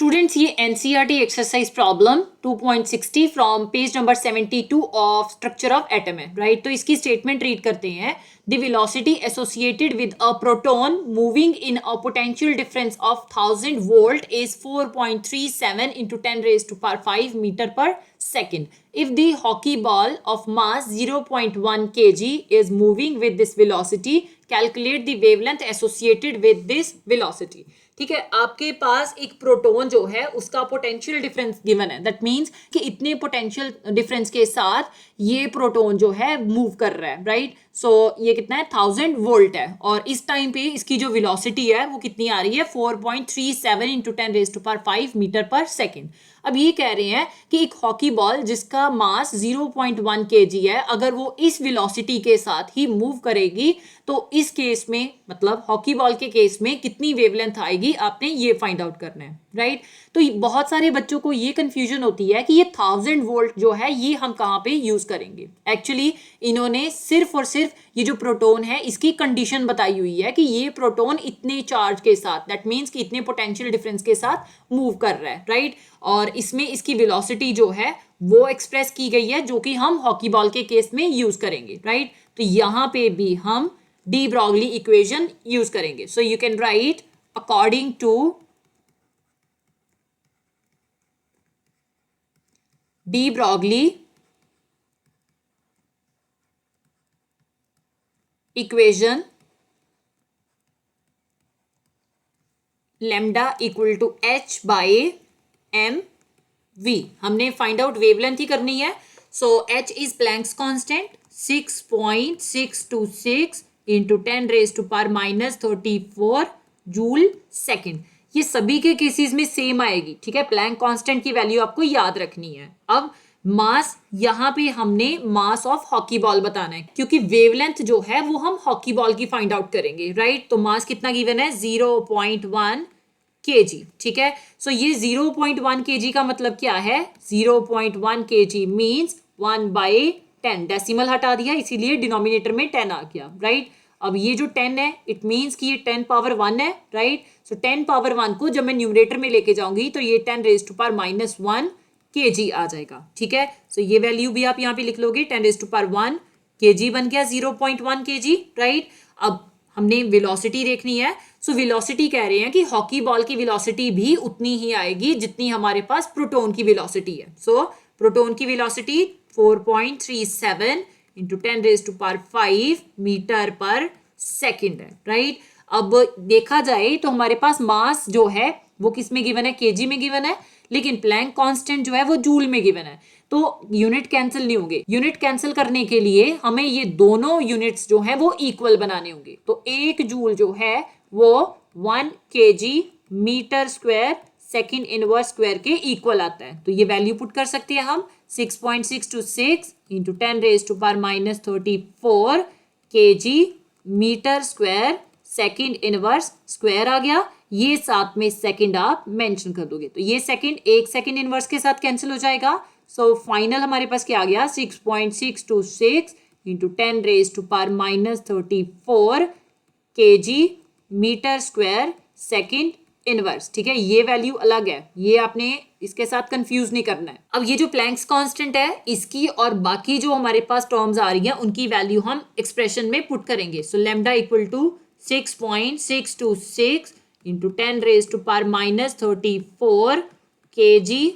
Students ये NCERT exercise problem 2.60 from page number 72 of structure of atom है, right. तो इसकी स्टेटमेंट रीड करते हैं। The velocity associated with a proton moving in a potential difference of 1000 volt is 4.37 into 10 raised to power 5 meter per second. If the hockey ball of mass 0.1 kg is moving with this velocity, calculate the wavelength associated with this velocity. ठीक है, आपके पास एक proton जो है उसका potential difference given है। That means कि इतने पोटेंशियल डिफरेंस के साथ ये प्रोटॉन जो है मूव कर रहा है, राइट। सो ये कितना है, 1000 वोल्ट है, और इस टाइम पे इसकी जो वेलोसिटी है वो कितनी आ रही है, 4.37 into 10 raised to power 5 metre per second. अब ये कह रहे हैं कि एक हॉकी बॉल जिसका मास 0.1 kg है, अगर वो इस वेलोसिटी के साथ ही मूव करेगी तो इस केस में, मतलब हॉकी बॉल के केस में कितनी वेवलेंथ आएगी, आपने ये फाइंड आउट करना है, राइट। तो बहुत सारे बच्चों को ये कंफ्यूजन होती है कि ये 1000 वोल्ट जो है ये हम कहाँ पे यूज करेंगे। एक्चुअली इन्होंने सिर्फ और सिर्फ ये जो प्रोटॉन है इसकी कंडीशन बताई हुई है कि ये प्रोटॉन इतने चार्ज के साथ, दैट मीन्स कि इतने पोटेंशियल डिफरेंस के साथ मूव कर रहा है, राइट। और इसमें इसकी वेलोसिटी जो है वो एक्सप्रेस की गई है, जो कि हम हॉकी बॉल के केस में यूज करेंगे, राइट। तो यहां पे भी हम डी ब्रॉगली इक्वेशन यूज करेंगे। So you can write according to de Broglie equation lambda equal to H by M V. हमने फाइंड आउट वेवलेंथ ही करनी है। So H is Planck's constant 6.626 into 10 raised to power -34 joule second. ये सभी के cases में same आएगी, ठीक है। प्लैंक कांस्टेंट की वैल्यू आपको याद रखनी है। अब मास, यहाँ पे हमने मास ऑफ हॉकी बॉल बताना है, क्योंकि वेवलेंथ जो है वो हम हॉकी बॉल की फाइंड आउट करेंगे, राइट। तो मास कितना गिवन है, 0.1 kg, ठीक है। सो ये 0.1 kg का मतलब क्या है, 0.1 kg मीन्स 1/10। डेसिमल हटा दिया इसीलिए डिनोमिनेटर में 10 आ गया, राइट। अब ये जो 10 है इट मीन्स कि ये 10 पावर 1 है, राइट। सो 10 पावर 1 को जब मैं न्यूमरेटर में लेके जाऊंगी तो ये 10 raised to power -1 kg आ जाएगा, ठीक है। सो ये वैल्यू भी आप यहाँ पे लिख लोगे, 10 raised to power 1 kg बन गया 0.1 kg, राइट। अब हमने वेलोसिटी देखनी है। सो वेलोसिटी कह रहे हैं कि हॉकी बॉल की वेलोसिटी भी उतनी ही आएगी जितनी हमारे पास प्रोटॉन की वेलोसिटी है। सो प्रोटॉन की velocity 4.37 into 10 raised to power 5 metre per second है, राइट। अब देखा जाए तो हमारे पास मास जो है वो किस में गिवन है, केजी में गिवन है, लेकिन प्लैंक कांस्टेंट जो है वो जूल में गिवन है। तो यूनिट कैंसिल नहीं होंगे। यूनिट कैंसिल करने के लिए हमें ये दोनों यूनिट्स जो है वो इक्वल बनाने होंगे। तो एक जूल जो है वो 1 kg metre square second inverse square के इक्वल आता है। तो ये वैल्यू पुट कर सकते हैं हम, 6.626 into 10 raised to power -34 kg metre square second inverse square आ गया। ये साथ में सेकेंड आप मेंशन कर दोगे तो ये सेकेंड एक सेकेंड इनवर्स के साथ कैंसिल हो जाएगा। सो फाइनल हमारे पास क्या आ गया, 6.626 into 10 raised to power -34 kg metre square second inverse, ठीक है। ये वैल्यू अलग है, ये आपने इसके साथ कंफ्यूज नहीं करना है। अब ये जो प्लैंक्स कांस्टेंट है इसकी और बाकी जो हमारे पास टर्म्स आ रही हैं उनकी वैल्यू हम एक्सप्रेशन में पुट करेंगे। So lambda equal to 6.626 into 10 raised to power -34 kg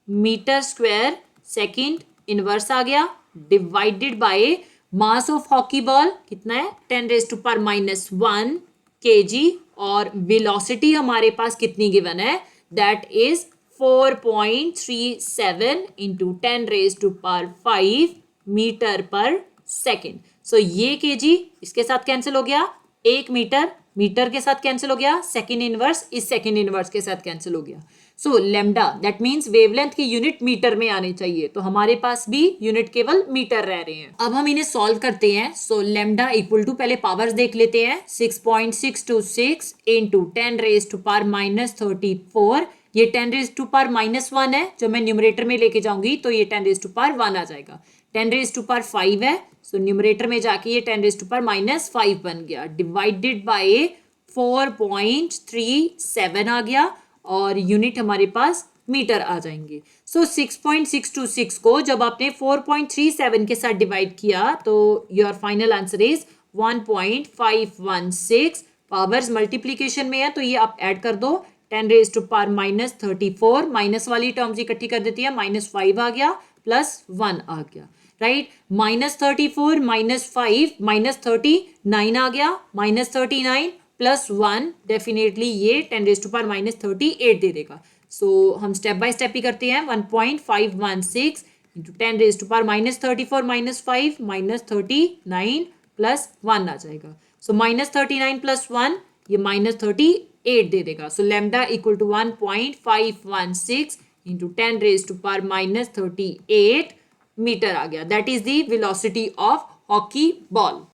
metre square second inverse आ गया, divided by mass of hockey ball कितना है, 10 raised to power -1 kg, और वेलोसिटी हमारे पास कितनी गिवन है, that is 4.37 into 10 raised to power 5 metre per second. So ये kg इसके साथ कैंसिल हो गया, एक मीटर मीटर के साथ कैंसिल हो गया, सेकेंड इनवर्स इस सेकेंड इनवर्स के साथ कैंसिल हो गया। So lambda that means wavelength की यूनिट मीटर में आने चाहिए, तो हमारे पास भी यूनिट केवल मीटर रह रहे हैं। अब हम इन्हें सॉल्व करते हैं। सो लेमडा इक्वल टू, पहले पावर्स देख लेते हैं, 6.626 इंटू 10 raised to power -34, ये 10 raised to power -1 है, जो मैं न्यूमरेटर में लेके जाऊंगी तो ये 10 raised to power 1 आ जाएगा। 10 raised to power 5 है, सो न्यूमरेटर में जाके ये 10 raised to power -5 बन गया, डिवाइडेड बाय 4.37 आ गया, और यूनिट हमारे पास मीटर आ जाएंगे। सो 6.626 को जब आपने 4.37 के साथ डिवाइड किया तो your final answer is 1.516। Powers multiplication में है तो ये आप ऐड कर दो, 10⁻⁻34 माइनस वाली टर्म्स इकट्ठी कर देती है, -5 आ गया +1 आ गया, राइट। -34 -5 -39 आ गया, -39 +1 डेफिनेटली ये 10⁻⁻38 दे देगा। सो हम स्टेप बाय स्टेप ही करते हैं। 1.516 इंटू 10⁻⁻34 -5 -39 +1 आ जाएगा। सो -39 +1 ये -38 दे देगा। So lambda equal to 1.516 into 10⁻⁻38 metre आ गया। That is the velocity of hockey ball.